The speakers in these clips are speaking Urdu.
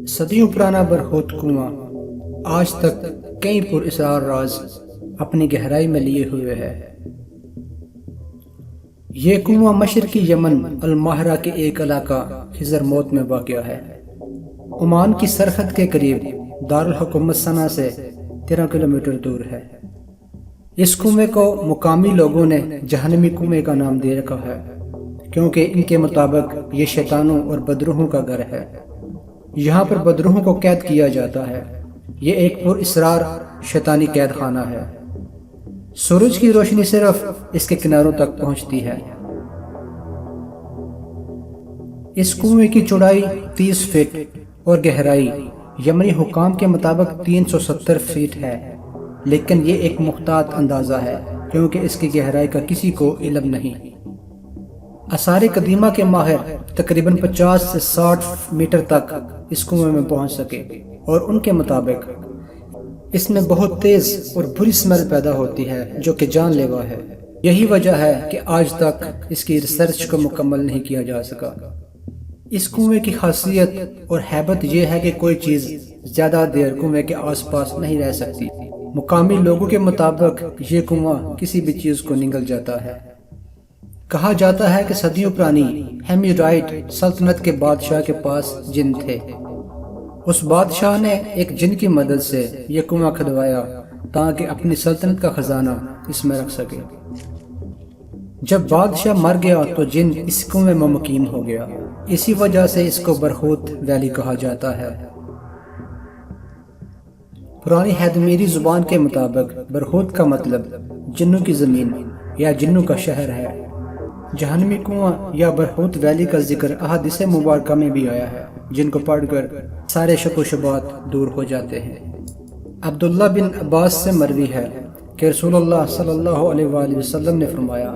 صدیوں پرانا برہوت کنواں آج تک کئی پراسرار راز اپنی گہرائی میں لیے ہوئے ہے۔ یہ کنواں مشرقی یمن الماہرہ کے ایک علاقہ حضرموت میں واقع ہے۔ عمان کی سرحد کے قریب دارالحکومت صنعا سے 13 کلومیٹر دور ہے۔ اس کنویں کو مقامی لوگوں نے جہنمی کنویں کا نام دے رکھا ہے، کیونکہ ان کے مطابق یہ شیطانوں اور بدروحوں کا گھر ہے۔ یہاں پر بدروحوں کو قید کیا جاتا ہے۔ یہ ایک پراسرار شیطانی قید خانہ ہے۔ سورج کی روشنی صرف اس کے کناروں تک پہنچتی ہے۔ اس کنویں کی چوڑائی 30 فٹ اور گہرائی یمنی حکام کے مطابق 370 فٹ ہے، لیکن یہ ایک محتاط اندازہ ہے کیونکہ اس کی گہرائی کا کسی کو علم نہیں۔ آثار قدیمہ کے ماہر تقریباً 50 سے 60 میٹر تک اس کنویں میں پہنچ سکے، اور ان کے مطابق اس میں بہت تیز اور بری سمیل پیدا ہوتی ہے جو کہ جان لیوا ہے۔ یہی وجہ ہے کہ آج تک اس کی ریسرچ کو مکمل نہیں کیا جا سکا۔ اس کنویں کی خاصیت اور ہیبت یہ ہے کہ کوئی چیز زیادہ دیر کنویں کے آس پاس نہیں رہ سکتی۔ مقامی لوگوں کے مطابق یہ کنواں کسی بھی چیز کو نگل جاتا ہے۔ کہا جاتا ہے کہ صدیوں پرانی ہیمیرائٹ سلطنت کے بادشاہ کے پاس جن تھے۔ اس بادشاہ نے ایک جن کی مدد سے یہ کنواں کھدوایا تاکہ اپنی سلطنت کا خزانہ اس میں رکھ سکے۔ جب بادشاہ مر گیا تو جن اس کنویں میں مقیم ہو گیا، اسی وجہ سے اس کو برہوت ویلی کہا جاتا ہے۔ پرانی ہیدمیری زبان کے مطابق برہوت کا مطلب جنوں کی زمین یا جنوں کا شہر ہے۔ جہنمی کنواں یا برہوت ویلی کا ذکر احادیث مبارکہ میں بھی آیا ہے، جن کو پڑھ کر سارے شک و شبہات دور ہو جاتے ہیں۔ عبداللہ بن عباس سے مروی ہے کہ رسول اللہ صلی اللہ علیہ وآلہ وسلم نے فرمایا،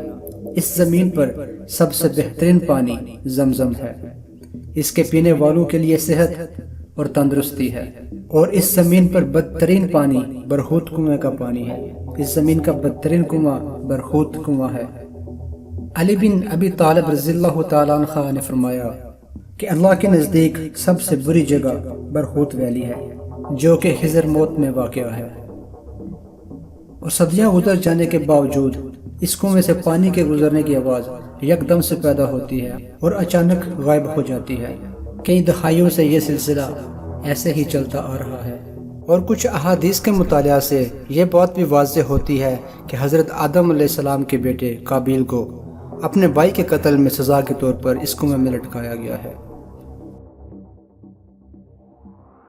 اس زمین پر سب سے بہترین پانی زمزم ہے، اس کے پینے والوں کے لیے صحت اور تندرستی ہے، اور اس زمین پر بدترین پانی برہوت کنویں کا پانی ہے۔ اس زمین کا بدترین کنواں برہوت کنواں ہے۔ علی بن ابی طالب رضی اللہ تعالیٰ عنہ نے فرمایا کہ اللہ کے نزدیک سب سے بری جگہ برہوت ویلی ہے، جو کہ حضرموت میں واقع ہے، اور صدیاں گزر جانے کے باوجود اس کنویں سے پانی کے گزرنے کی آواز یکدم سے پیدا ہوتی ہے اور اچانک غائب ہو جاتی ہے۔ کئی دہائیوں سے یہ سلسلہ ایسے ہی چلتا آ رہا ہے، اور کچھ احادیث کے مطالعہ سے یہ بات بھی واضح ہوتی ہے کہ حضرت آدم علیہ السلام کے بیٹے قابیل کو اپنے بھائی کے قتل میں سزا کے طور پر اس کنویں میں لٹکایا گیا ہے۔